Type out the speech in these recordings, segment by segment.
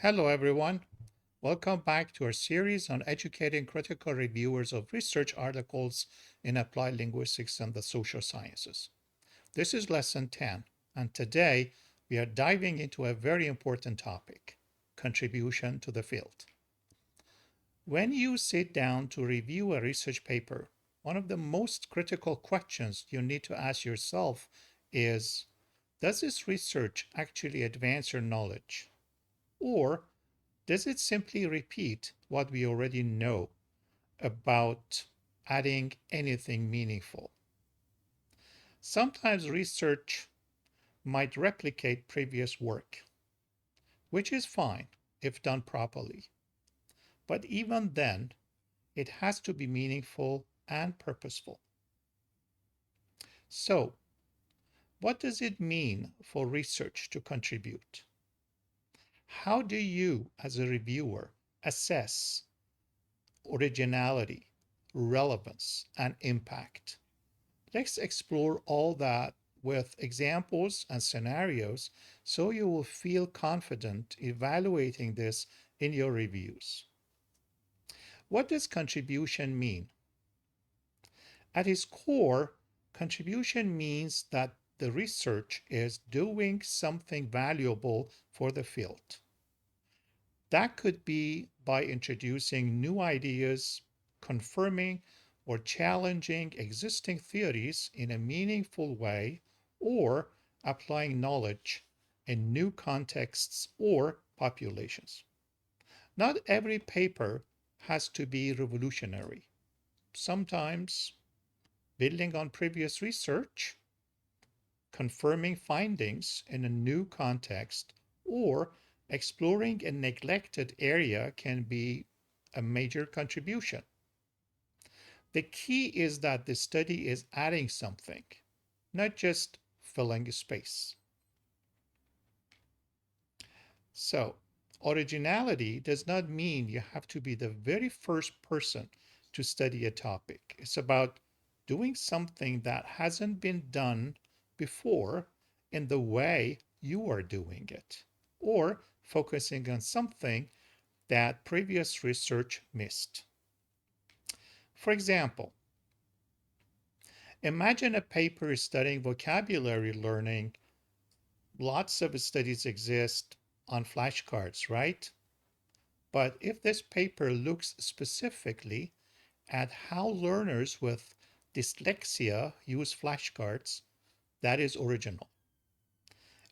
Hello, everyone. Welcome back to our series on educating critical reviewers of research articles in applied linguistics and the social sciences. This is lesson 10, and today we are diving into a very important topic: contribution to the field. When you sit down to review a research paper, one of the most critical questions you need to ask yourself is: does this research actually advance your knowledge? Or does it simply repeat what we already know about adding anything meaningful? Sometimes research might replicate previous work, which is fine if done properly. But even then, it has to be meaningful and purposeful. So, what does it mean for research to contribute? How do you, as a reviewer, assess originality, relevance, and impact? Let's explore all that with examples and scenarios so you will feel confident evaluating this in your reviews. What does contribution mean? At its core, contribution means that the research is doing something valuable for the field. That could be by introducing new ideas, confirming or challenging existing theories in a meaningful way, or applying knowledge in new contexts or populations. Not every paper has to be revolutionary. Sometimes building on previous research, confirming findings in a new context, or exploring a neglected area can be a major contribution. The key is that the study is adding something, not just filling a space. So, originality does not mean you have to be the very first person to study a topic. It's about doing something that hasn't been done before in the way you are doing it, or focusing on something that previous research missed. For example, imagine a paper studying vocabulary learning. Lots of studies exist on flashcards, right? But if this paper looks specifically at how learners with dyslexia use flashcards, that is original.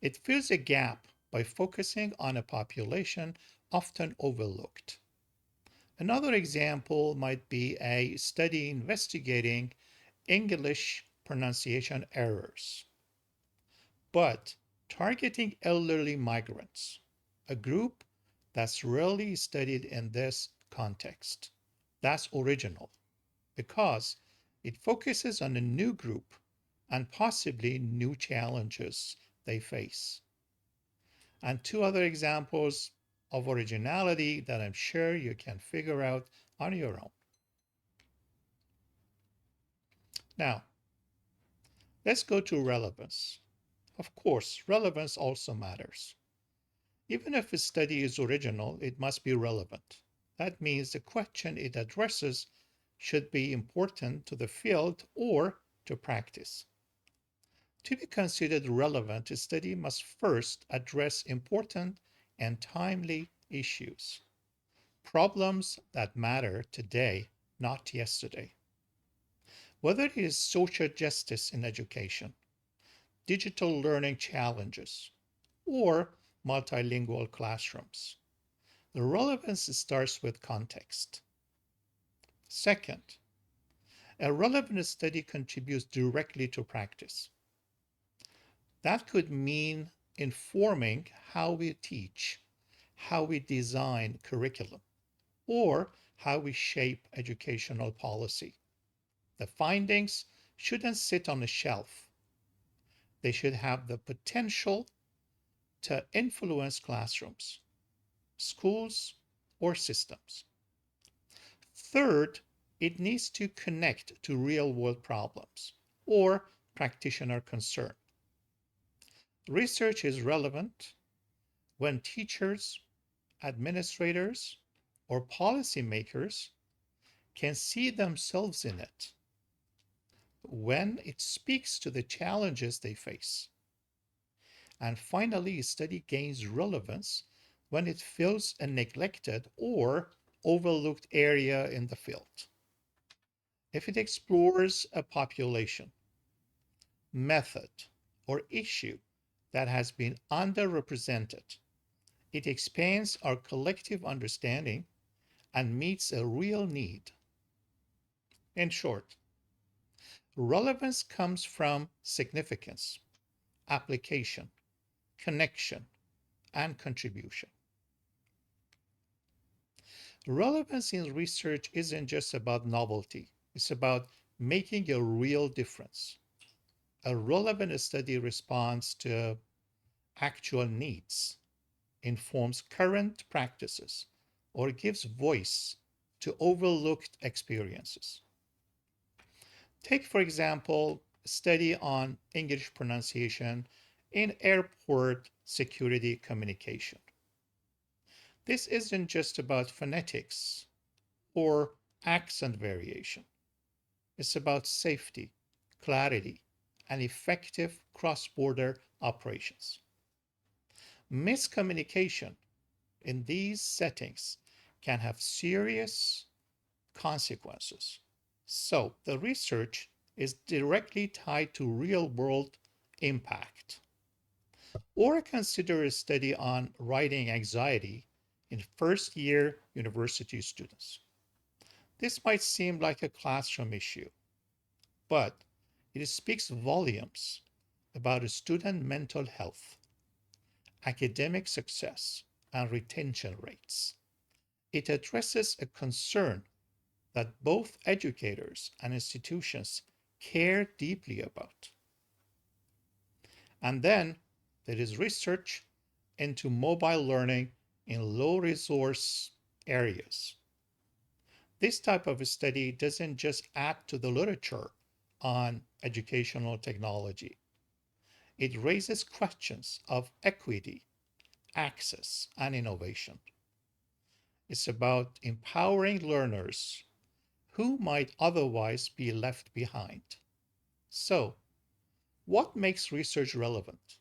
It fills a gap by focusing on a population often overlooked. Another example might be a study investigating English pronunciation errors, but targeting elderly migrants, a group that's rarely studied in this context. That's original because it focuses on a new group and possibly new challenges they face. And two other examples of originality that I'm sure you can figure out on your own. Now, let's go to relevance. Of course, relevance also matters. Even if a study is original, it must be relevant. That means the question it addresses should be important to the field or to practice. To be considered relevant, a study must first address important and timely issues, problems that matter today, not yesterday. Whether it is social justice in education, digital learning challenges, or multilingual classrooms, the relevance starts with context. Second, a relevant study contributes directly to practice. That could mean informing how we teach, how we design curriculum, or how we shape educational policy. The findings shouldn't sit on a shelf. They should have the potential to influence classrooms, schools, or systems. Third, it needs to connect to real world problems or practitioner concern. Research is relevant when teachers, administrators, or policymakers can see themselves in it when it speaks to the challenges they face. And finally, a study gains relevance when it fills a neglected or overlooked area in the field. If it explores a population, method, or issue that has been underrepresented, it expands our collective understanding and meets a real need. In short, relevance comes from significance, application, connection, and contribution. Relevance in research isn't just about novelty, it's about making a real difference. A relevant study responds to actual needs, informs current practices, or gives voice to overlooked experiences. Take, for example, a study on English pronunciation in airport security communication. This isn't just about phonetics or accent variation. It's about safety, clarity, and effective cross border operations. Miscommunication in these settings can have serious consequences. So, the research is directly tied to real world impact. Or consider a study on writing anxiety in first year university students. This might seem like a classroom issue, but it speaks volumes about a student mental health, academic success, and retention rates. It addresses a concern that both educators and institutions care deeply about. And then there is research into mobile learning in low resource areas. This type of study doesn't just add to the literature on educational technology. It raises questions of equity, access, and innovation. It's about empowering learners who might otherwise be left behind. So, what makes research relevant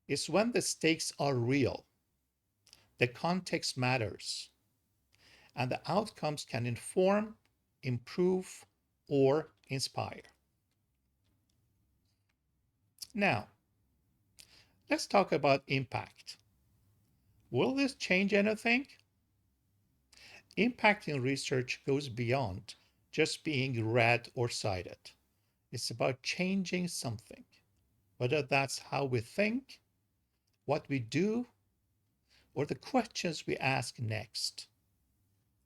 is when the stakes are real, the context matters, and the outcomes can inform, improve, or inspire. Now, let's talk about impact. Will this change anything? Impact in research goes beyond just being read or cited. It's about changing something, whether that's how we think, what we do, or the questions we ask next.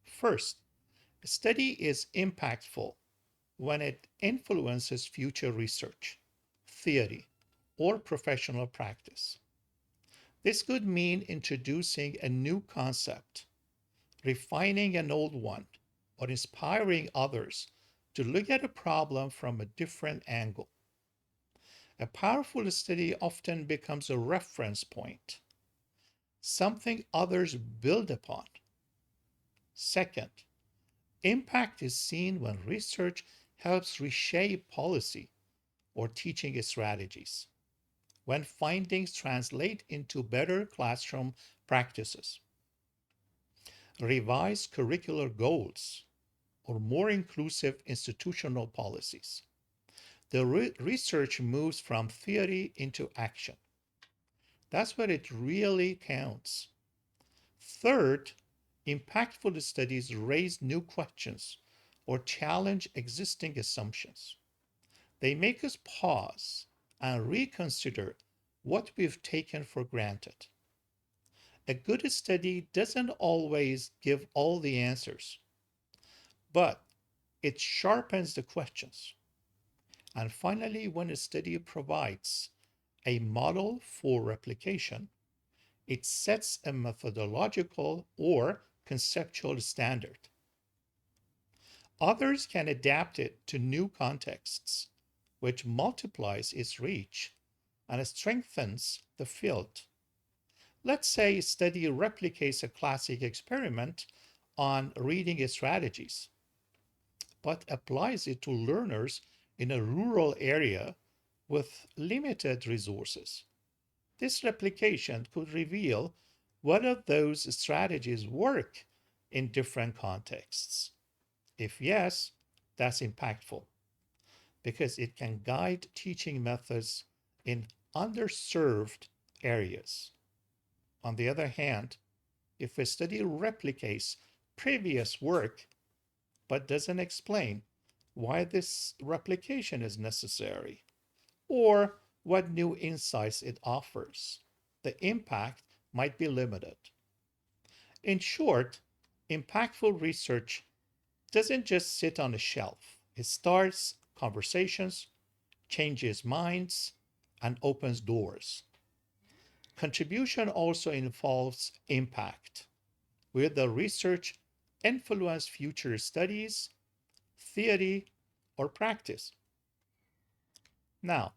First, a study is impactful when it influences future research, theory, or professional practice. This could mean introducing a new concept, refining an old one, or inspiring others to look at a problem from a different angle. A powerful study often becomes a reference point, something others build upon. Second, impact is seen when research helps reshape policy or teaching strategies, when findings translate into better classroom practices, revised curricular goals, or more inclusive institutional policies. The research moves from theory into action. That's where it really counts. Third, impactful studies raise new questions or challenge existing assumptions. They make us pause and reconsider what we've taken for granted. A good study doesn't always give all the answers, but it sharpens the questions. And finally, when a study provides a model for replication, it sets a methodological or conceptual standard. Others can adapt it to new contexts, which multiplies its reach and strengthens the field. Let's say a study replicates a classic experiment on reading strategies, but applies it to learners in a rural area with limited resources. This replication could reveal whether those strategies work in different contexts. If yes, that's impactful because it can guide teaching methods in underserved areas. On the other hand, if a study replicates previous work but doesn't explain why this replication is necessary or what new insights it offers, the impact might be limited. In short, impactful research doesn't just sit on a shelf, it starts conversations, changes minds, and opens doors. Contribution also involves impact. Will the research influence future studies, theory, or practice? Now,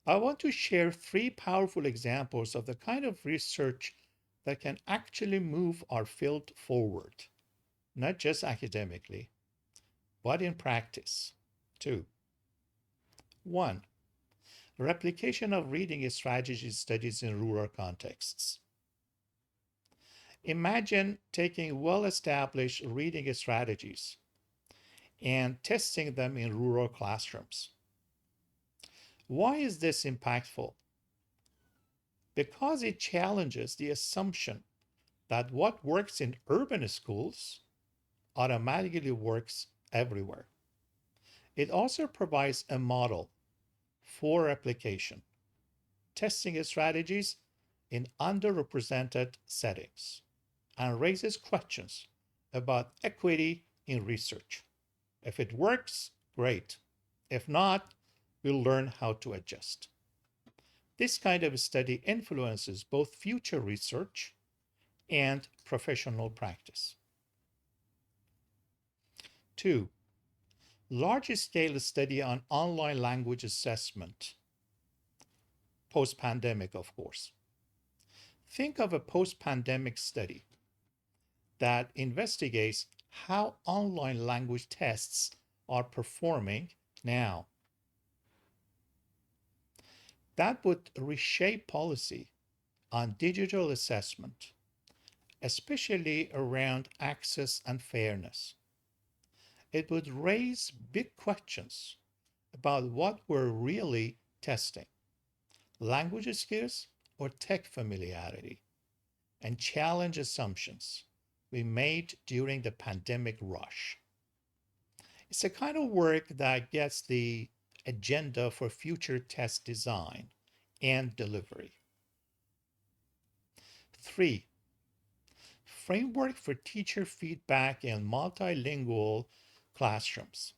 I want to share three powerful examples of the kind of research that can actually move our field forward, not just academically, but in practice. Two, one, replication of reading strategy studies in rural contexts. Imagine taking well established reading strategies and testing them in rural classrooms. Why is this impactful? Because it challenges the assumption that what works in urban schools automatically works everywhere. It also provides a model for application, testing strategies in underrepresented settings, and raises questions about equity in research. If it works, great. If not, we'll learn how to adjust. This kind of study influences both future research and professional practice. Two, large scale study on online language assessment, post pandemic, of course. Think of a post pandemic study that investigates how online language tests are performing now. That would reshape policy on digital assessment, especially around access and fairness. It would raise big questions about what we're really testing, language skills or tech familiarity, and challenge assumptions we made during the pandemic rush. It's the kind of work that gets the agenda for future test design and delivery. Three, framework for teacher feedback in multilingual classrooms.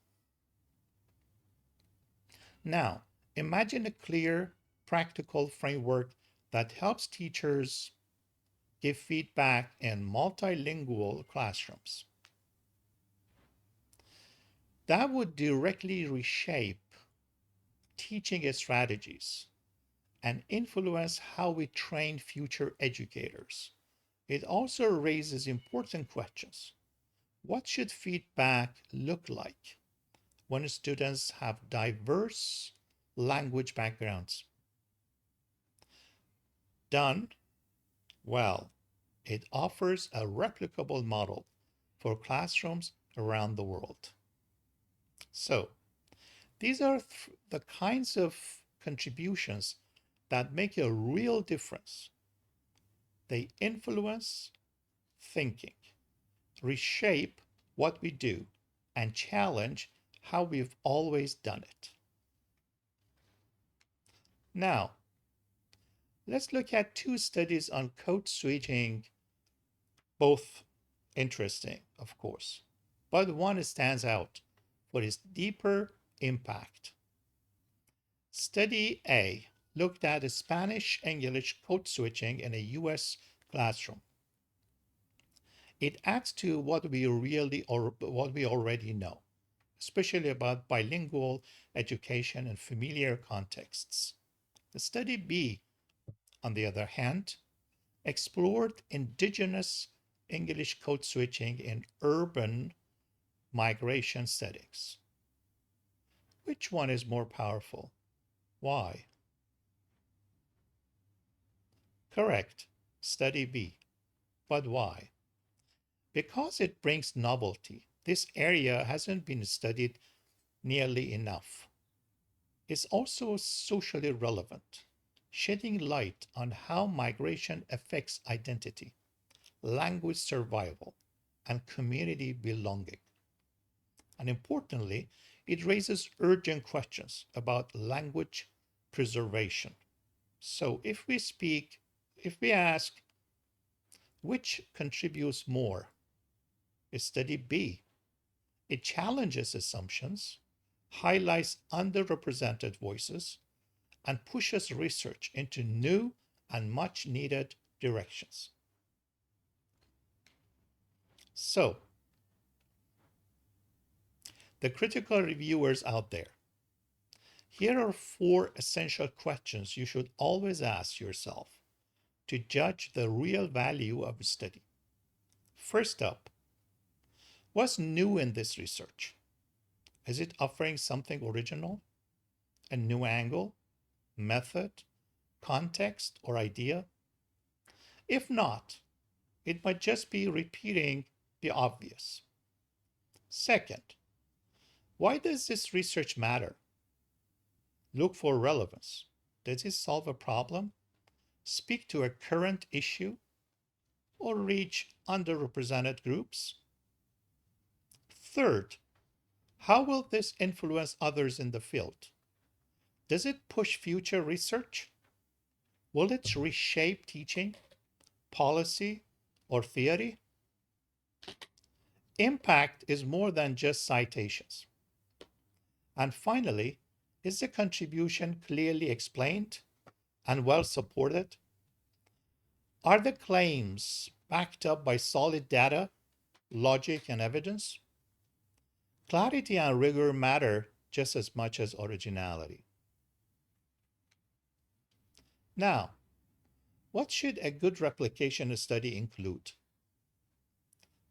Now, imagine a clear, practical framework that helps teachers give feedback in multilingual classrooms. That would directly reshape teaching strategies and influence how we train future educators. It also raises important questions. What should feedback look like when students have diverse language backgrounds? Done well, it offers a replicable model for classrooms around the world. So, these are the kinds of contributions that make a real difference. They influence thinking, reshape what we do, and challenge how we've always done it. Now, let's look at two studies on code switching, both interesting, of course, but one stands out for its deeper impact. Study A looked at Spanish English code switching in a US classroom. It adds to what we already know, especially about bilingual education in familiar contexts. The study B on the other hand, explored indigenous English code switching in urban migration settings. Which one is more powerful? Why? Correct. Study B. But why? Because it brings novelty. This area hasn't been studied nearly enough. It's also socially relevant, shedding light on how migration affects identity, language survival, and community belonging. And importantly, it raises urgent questions about language preservation. So if we ask which contributes more, is study B. It challenges assumptions, highlights underrepresented voices, and pushes research into new and much needed directions. So, the critical reviewers out there, here are 4 essential questions you should always ask yourself to judge the real value of a study. First up, what's new in this research? Is it offering something original, a new angle, method, context, or idea? If not, it might just be repeating the obvious. Second, why does this research matter? Look for relevance. Does it solve a problem, speak to a current issue, or reach underrepresented groups? Third, how will this influence others in the field? Does it push future research? Will it reshape teaching, policy, or theory? Impact is more than just citations. And finally, is the contribution clearly explained and well supported? Are the claims backed up by solid data, logic, and evidence? Clarity and rigor matter just as much as originality. Now, what should a good replication study include?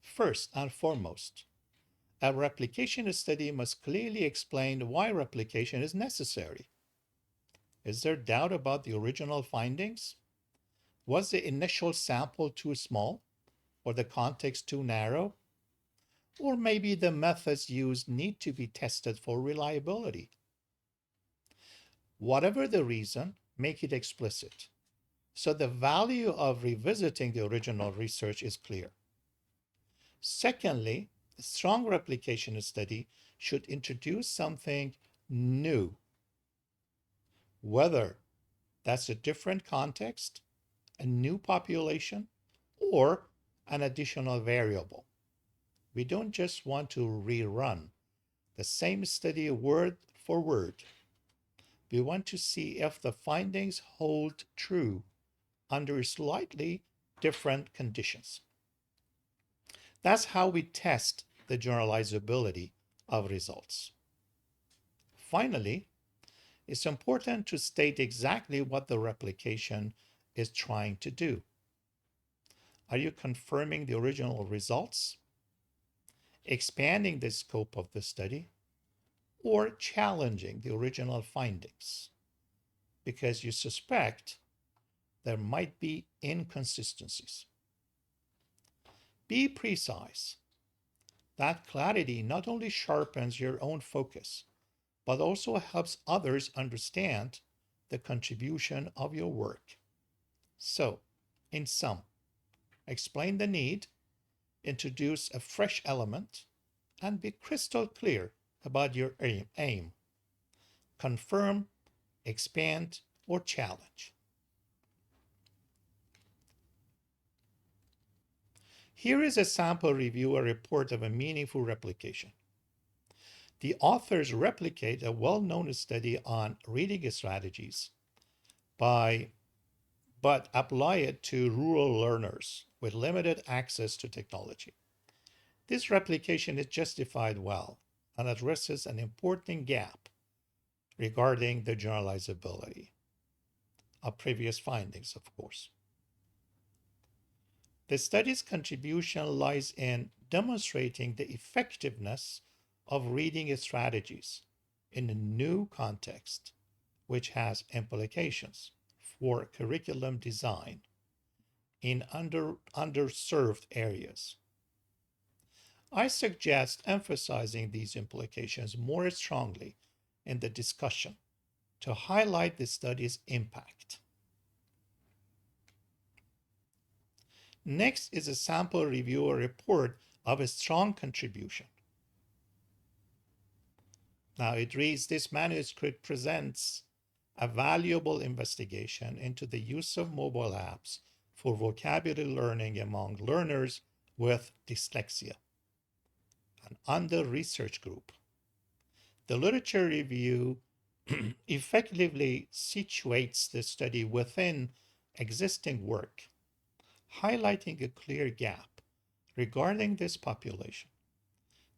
First and foremost, a replication study must clearly explain why replication is necessary. Is there doubt about the original findings? Was the initial sample too small or the context too narrow? Or maybe the methods used need to be tested for reliability. Whatever the reason, make it explicit. So the value of revisiting the original research is clear. Secondly, a strong replication study should introduce something new, whether that's a different context, a new population, or an additional variable. We don't just want to rerun the same study word for word. We want to see if the findings hold true under slightly different conditions. That's how we test the generalizability of results. Finally, it's important to state exactly what the replication is trying to do. Are you confirming the original results, expanding the scope of the study, or challenging the original findings? Because you suspect there might be inconsistencies. Be precise. That clarity not only sharpens your own focus, but also helps others understand the contribution of your work. So, in sum, explain the need, introduce a fresh element, and be crystal clear about your aim. Confirm, expand, or challenge. Here is a sample review, a report of a meaningful replication. The authors replicate a well-known study on reading strategies but apply it to rural learners with limited access to technology. This replication is justified well and addresses an important gap regarding the generalizability. of previous findings, of course. The study's contribution lies in demonstrating the effectiveness of reading strategies in a new context, which has implications for curriculum design in underserved areas. I suggest emphasizing these implications more strongly in the discussion to highlight the study's impact. Next is a sample reviewer report of a strong contribution. Now it reads, this manuscript presents a valuable investigation into the use of mobile apps for vocabulary learning among learners with dyslexia, an under-research group. The literature review effectively situates the study within existing work, highlighting a clear gap regarding this population.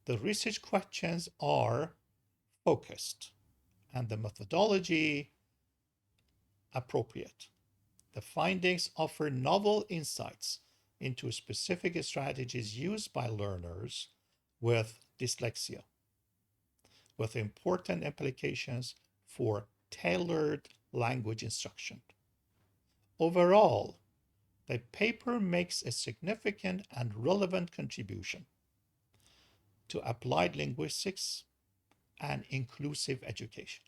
The research questions are focused and the methodology appropriate. The findings offer novel insights into specific strategies used by learners with dyslexia, with important implications for tailored language instruction. Overall, the paper makes a significant and relevant contribution to applied linguistics and inclusive education.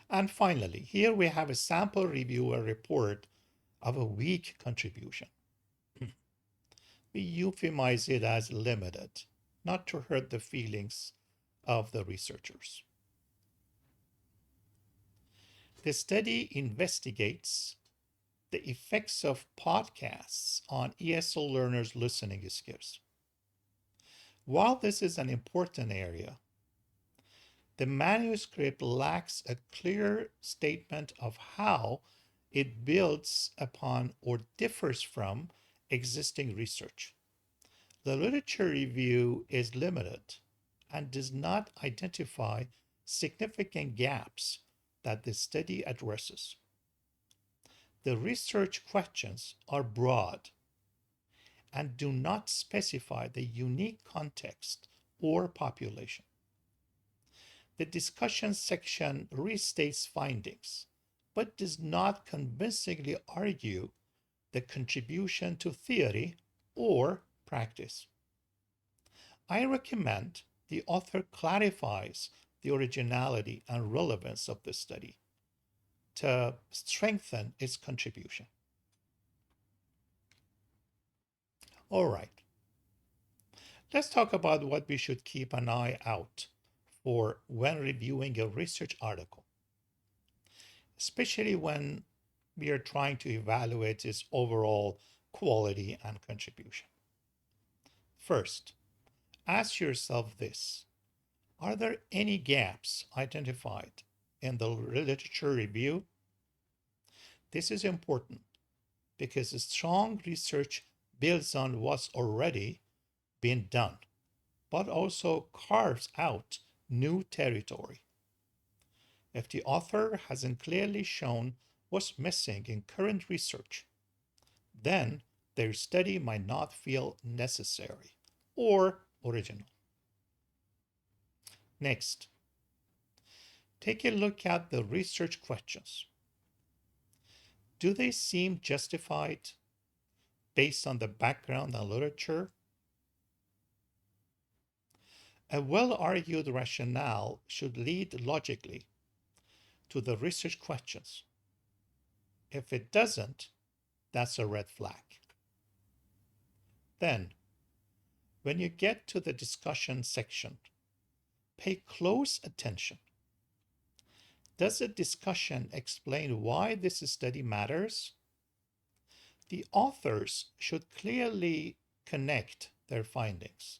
And finally, here we have a sample reviewer report of a weak contribution. We euphemize it as limited, not to hurt the feelings of the researchers. The study investigates the effects of podcasts on ESL learners' listening skills. While this is an important area, the manuscript lacks a clear statement of how it builds upon or differs from existing research. The literature review is limited and does not identify significant gaps that the study addresses. The research questions are broad and do not specify the unique context or population. The discussion section restates findings, but does not convincingly argue the contribution to theory or practice. I recommend the author clarifies the originality and relevance of the study to strengthen its contribution. All right, let's talk about what we should keep an eye out for when reviewing a research article, especially when we are trying to evaluate its overall quality and contribution. First, ask yourself this: are there any gaps identified in the literature review? This is important because strong research builds on what's already been done, but also carves out new territory. If the author hasn't clearly shown what's missing in current research, then their study might not feel necessary or original. Next, take a look at the research questions. Do they seem justified based on the background and literature? A well-argued rationale should lead logically to the research questions. If it doesn't, that's a red flag. Then, when you get to the discussion section, pay close attention. Does the discussion explain why this study matters? The authors should clearly connect their findings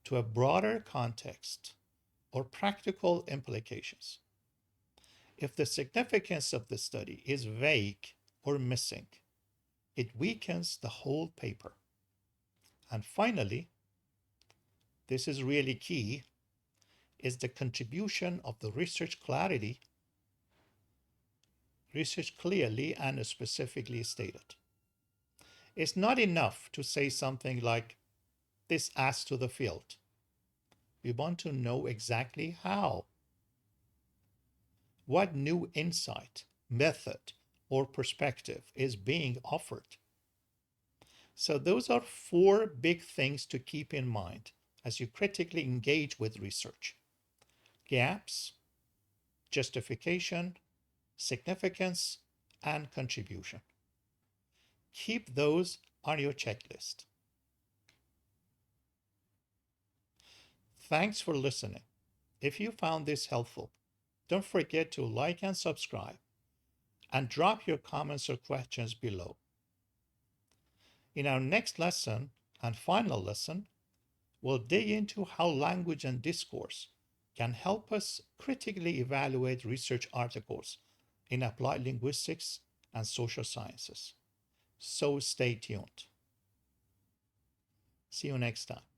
to a broader context or practical implications. If the significance of the study is vague or missing, it weakens the whole paper. And finally, this is really key, is the contribution of the research clearly and specifically stated. It's not enough to say something like, this adds to the field. We want to know exactly how. What new insight, method, or perspective is being offered? So those are four big things to keep in mind as you critically engage with research. Gaps, justification, significance, and contribution. Keep those on your checklist. Thanks for listening. If you found this helpful, don't forget to like and subscribe, and drop your comments or questions below. In our next lesson and final lesson, we'll dig into how language and discourse can help us critically evaluate research articles in applied linguistics and social sciences. So stay tuned. See you next time.